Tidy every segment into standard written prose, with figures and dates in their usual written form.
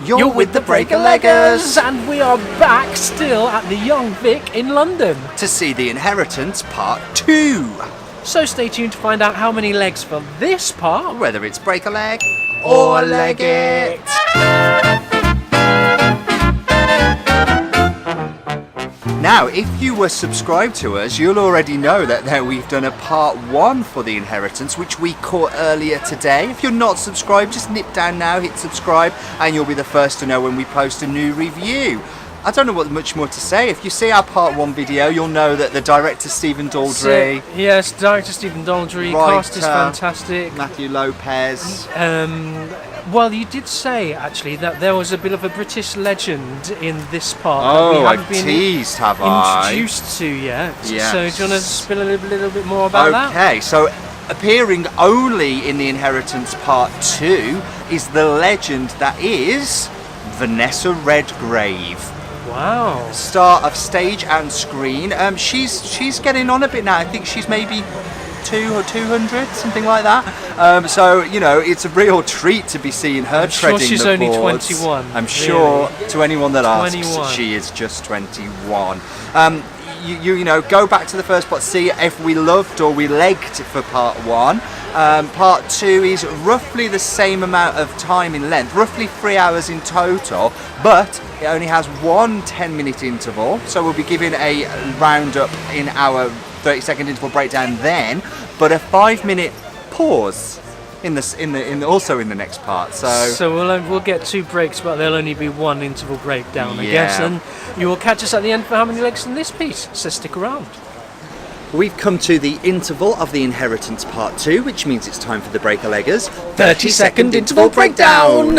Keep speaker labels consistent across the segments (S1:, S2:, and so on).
S1: You're with the Break-a-Leggers,
S2: and we are back still at the Young Vic in London
S1: to see The Inheritance Part 2.
S2: So stay tuned to find out how many legs for this part,
S1: Whether it's break a leg or leg it. Now, if you were subscribed to us, you'll already know that we've done a part 1 for The Inheritance, which we caught earlier today. If you're not subscribed, just nip down now, hit subscribe, and you'll be the first to know when we post a new review. I don't know what much more to say. If you see our part 1 video, you'll know that the director Stephen Daldry.
S2: Yes, director Stephen Daldry, cast is fantastic.
S1: Matthew Lopez.
S2: Well, you did say actually that there was a bit of a British legend in this part that
S1: Oh,
S2: we haven't
S1: I've
S2: been
S1: teased, have I?
S2: introduced to yet.
S1: Yes.
S2: So do you want to spill a little bit more about that?
S1: Okay, so appearing only in The Inheritance Part 2 is the legend that is Vanessa Redgrave.
S2: Wow.
S1: Star of stage and screen. She's getting on a bit now. I think she's maybe 2 or 200, something like that. So, you know, it's a real treat to be seeing her treading
S2: sure she's
S1: the
S2: only
S1: boards.
S2: 21.
S1: I'm sure to anyone that
S2: 21.
S1: asks, she is just 21. You know, go back to the first part, see if we loved or we legged for part 1. Part 2 is roughly the same amount of time in length, roughly 3 hours in total, but it only has one 10-minute interval, so we'll be giving a roundup in our 30-second interval breakdown then, but a 5-minute pause also in the next part. So
S2: we'll get 2 breaks, but there'll only be 1 interval breakdown, I guess,
S1: Yeah.
S2: and you will catch us at the end for how many legs in this piece. So stick around.
S1: we've come to the interval of The Inheritance Part 2, which means it's time for the Break-a-Leggers
S2: 30-second interval breakdown.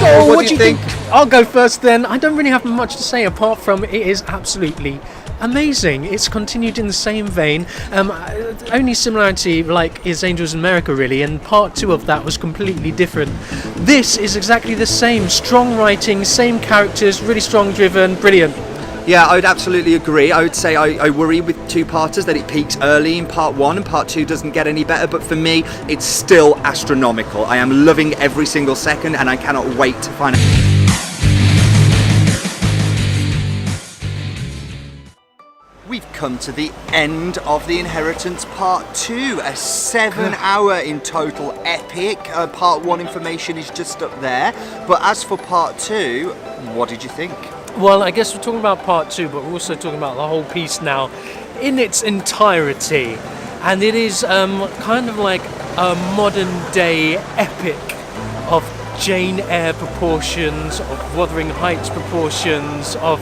S1: Oh, what do you think?
S2: I'll go first then. I don't really have much to say apart from it is absolutely amazing. It's continued in the same vein. Only similarity is Angels in America really, and part 2 of that was completely different. This is exactly the same. Strong writing, same characters, really strong driven, brilliant.
S1: Yeah, I would absolutely agree. I would say I worry with 2-parters that it peaks early in part 1 and part 2 doesn't get any better, but for me, it's still astronomical. I am loving every single second and I cannot wait to find out. We've come to the end of The Inheritance Part 2, a 7-hour in total epic. Part 1 information is just up there, but as for part 2, what did you think?
S2: Well, I guess we're talking about part 2, but we're also talking about the whole piece now in its entirety. And it is kind of like a modern day epic of Jane Eyre proportions, of Wuthering Heights proportions, of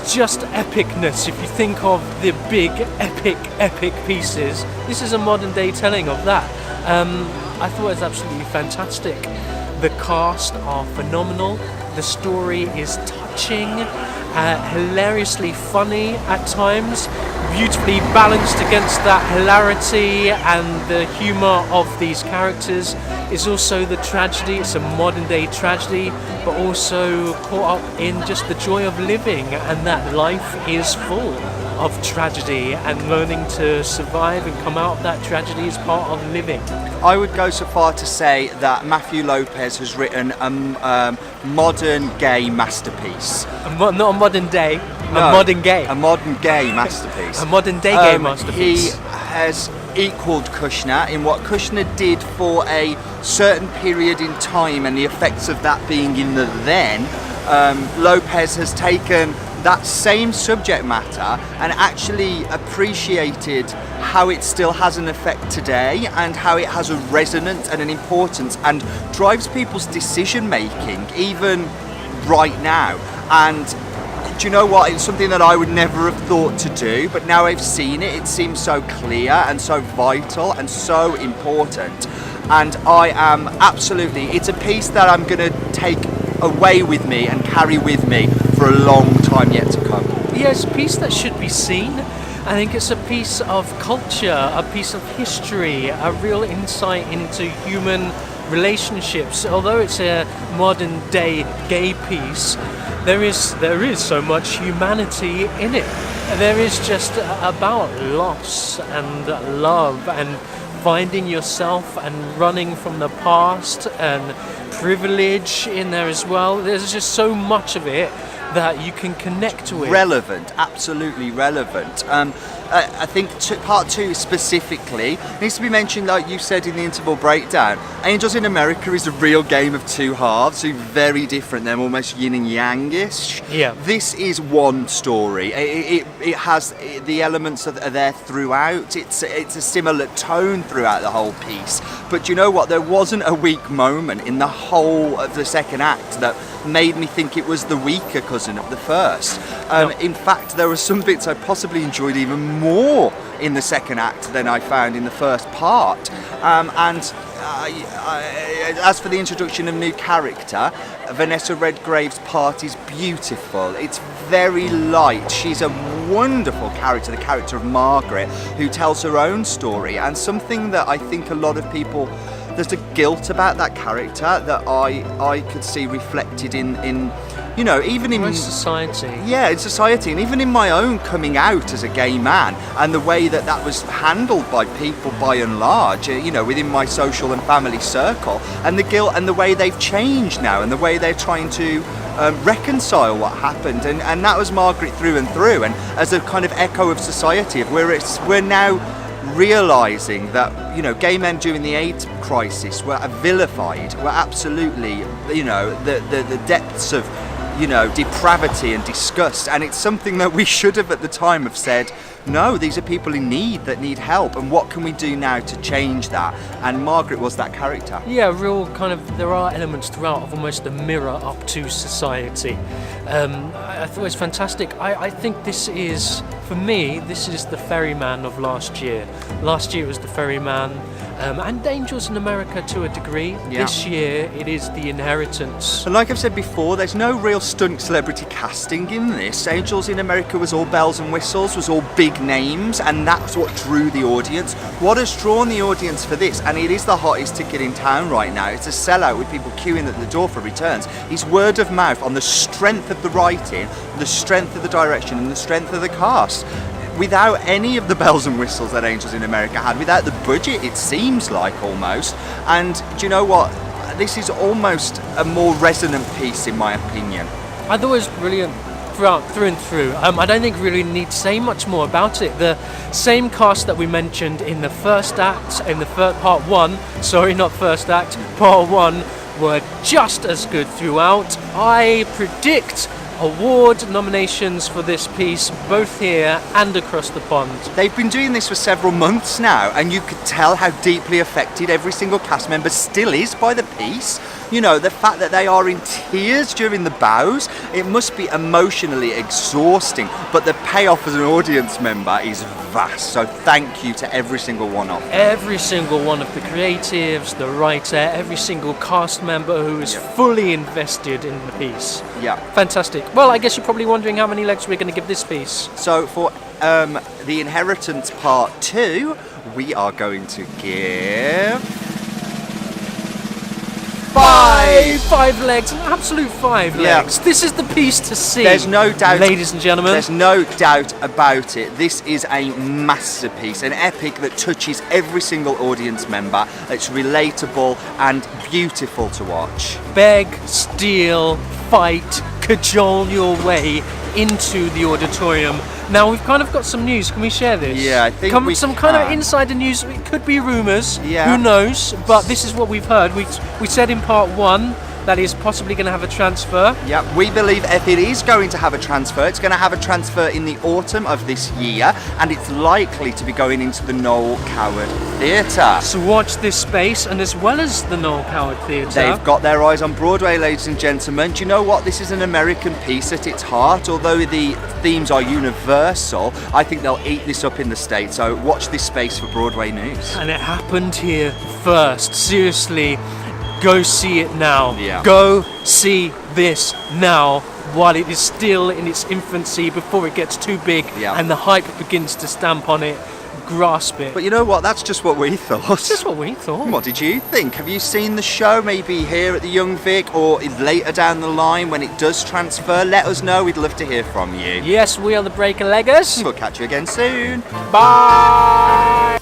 S2: just epicness. If you think of the big epic pieces, this is a modern day telling of that. I thought it was absolutely fantastic. The cast are phenomenal. The story is touching, hilariously funny at times, beautifully balanced against that hilarity and the humour of these characters is also the tragedy. It's a modern day tragedy, but also caught up in just the joy of living, and that life is full of tragedy, and learning to survive and come out of that tragedy is part of living.
S1: I would go so far to say that Matthew Lopez has written a modern gay masterpiece.
S2: Not a modern day,
S1: No,
S2: a modern gay.
S1: A modern gay masterpiece.
S2: A modern day gay masterpiece.
S1: He has equaled Kushner in what Kushner did for a certain period in time and the effects of that being in the then. Lopez has taken that same subject matter and actually appreciated how it still has an effect today and how it has a resonance and an importance and drives people's decision making even right now. And do you know what, it's something that I would never have thought to do, but now I've seen it, it seems so clear and so vital and so important. And I am absolutely, it's a piece that I'm going to take away with me and carry with me for a long time yet to come.
S2: Yeah, it's a piece that should be seen. I think it's a piece of culture, a piece of history, a real insight into human relationships. Although it's a modern day gay piece, there is so much humanity in it. There is just about loss and love and finding yourself and running from the past and privilege in there as well. There's just so much of it that you can connect with.
S1: Relevant, absolutely relevant. I think part 2 specifically needs to be mentioned, like you said in the interval breakdown. Angels in America is a real game of two halves, so very different. They're almost yin and yang-ish.
S2: Yeah.
S1: This is one story. It has the elements are there throughout. It's a similar tone throughout the whole piece. But you know what? There wasn't a weak moment in the whole of the second act that made me think it was the weaker cousin of the first. In fact, there were some bits I possibly enjoyed even more in the second act than I found in the first part. As for the introduction of new character, Vanessa Redgrave's part is beautiful. It's very light. She's a wonderful character, the character of Margaret, who tells her own story, and something that I think a lot of people, there's a guilt about that character that I could see reflected in you know, even in
S2: society.
S1: Yeah, in society, and even in my own coming out as a gay man, and the way that was handled by people by and large, you know, within my social and family circle, and the guilt and the way they've changed now, and the way they're trying to reconcile what happened, and that was Margaret through and through, and as a kind of echo of society, of we're now realising that, you know, gay men during the AIDS crisis were vilified, were absolutely, you know, the depths of, you know, depravity and disgust, and it's something that we should have at the time have said, no, these are people in need that need help, and what can we do now to change that? And Margaret was that character.
S2: Yeah, real kind of, there are elements throughout of almost a mirror up to society. I thought it was fantastic. I think this is, for me, this is the Ferryman of last year. Last year it was the Ferryman, and Angels in America to a degree.
S1: Yeah.
S2: This year it is The Inheritance.
S1: And like I've said before, there's no real stunt celebrity casting in this. Angels in America was all bells and whistles, was all big names, and that's what drew the audience. What has drawn the audience for this, and it is the hottest ticket in town right now, it's a sellout with people queuing at the door for returns, is word of mouth on the strength of the writing, the strength of the direction, and the strength of the cast. Without any of the bells and whistles that Angels in America had, without the budget, it seems like, almost. And do you know what? This is almost a more resonant piece, in my opinion.
S2: I thought it was brilliant through and through. I don't think really need to say much more about it. The same cast that we mentioned in the first act, in the part 1, sorry, not first act, part 1, were just as good throughout. I predict award nominations for this piece, both here and across the pond.
S1: They've been doing this for several months now, and you could tell how deeply affected every single cast member still is by the piece. You know, the fact that they are in tears during the bows, it must be emotionally exhausting, but the payoff as an audience member is vast, so thank you to every single one of them.
S2: Every single one of the creatives, the writer, every single cast member who is fully invested in the piece.
S1: Yeah.
S2: Fantastic. Well, I guess you're probably wondering how many legs we're going to give this piece.
S1: So for The Inheritance Part 2, we are going to give...
S2: Five legs, an absolute 5 legs. This is the piece to see.
S1: There's no doubt,
S2: ladies and gentlemen.
S1: There's no doubt about it. This is a masterpiece, an epic that touches every single audience member. It's relatable and beautiful to watch.
S2: Beg, steal, fight, cajole your way into the auditorium. Now we've kind of got some news. Can we share this?
S1: Yeah, I think we
S2: some
S1: can.
S2: kind of insider news. It could be rumours.
S1: Yeah.
S2: Who knows? But this is what we've heard. We said in part 1 that is possibly going to have a transfer.
S1: Yeah, we believe if it is going to have a transfer, it's going to have a transfer in the autumn of this year, and it's likely to be going into the Noel Coward Theatre.
S2: So watch this space, and as well as the Noel Coward Theatre,
S1: they've got their eyes on Broadway, ladies and gentlemen. Do you know what? This is an American piece at its heart. Although the themes are universal, I think they'll eat this up in the States. So watch this space for Broadway news.
S2: And it happened here first. Seriously. Go see it now.
S1: Yeah.
S2: Go see this now while it is still in its infancy, before it gets too big and the hype begins to stamp on it. Grasp it.
S1: But you know what? That's just what we thought.
S2: Just what we thought.
S1: What did you think? Have you seen the show? Maybe here at the Young Vic or later down the line when it does transfer? Let us know. We'd love to hear from you.
S2: Yes, we are the Breaker Leggers.
S1: We'll catch you again soon.
S2: Bye.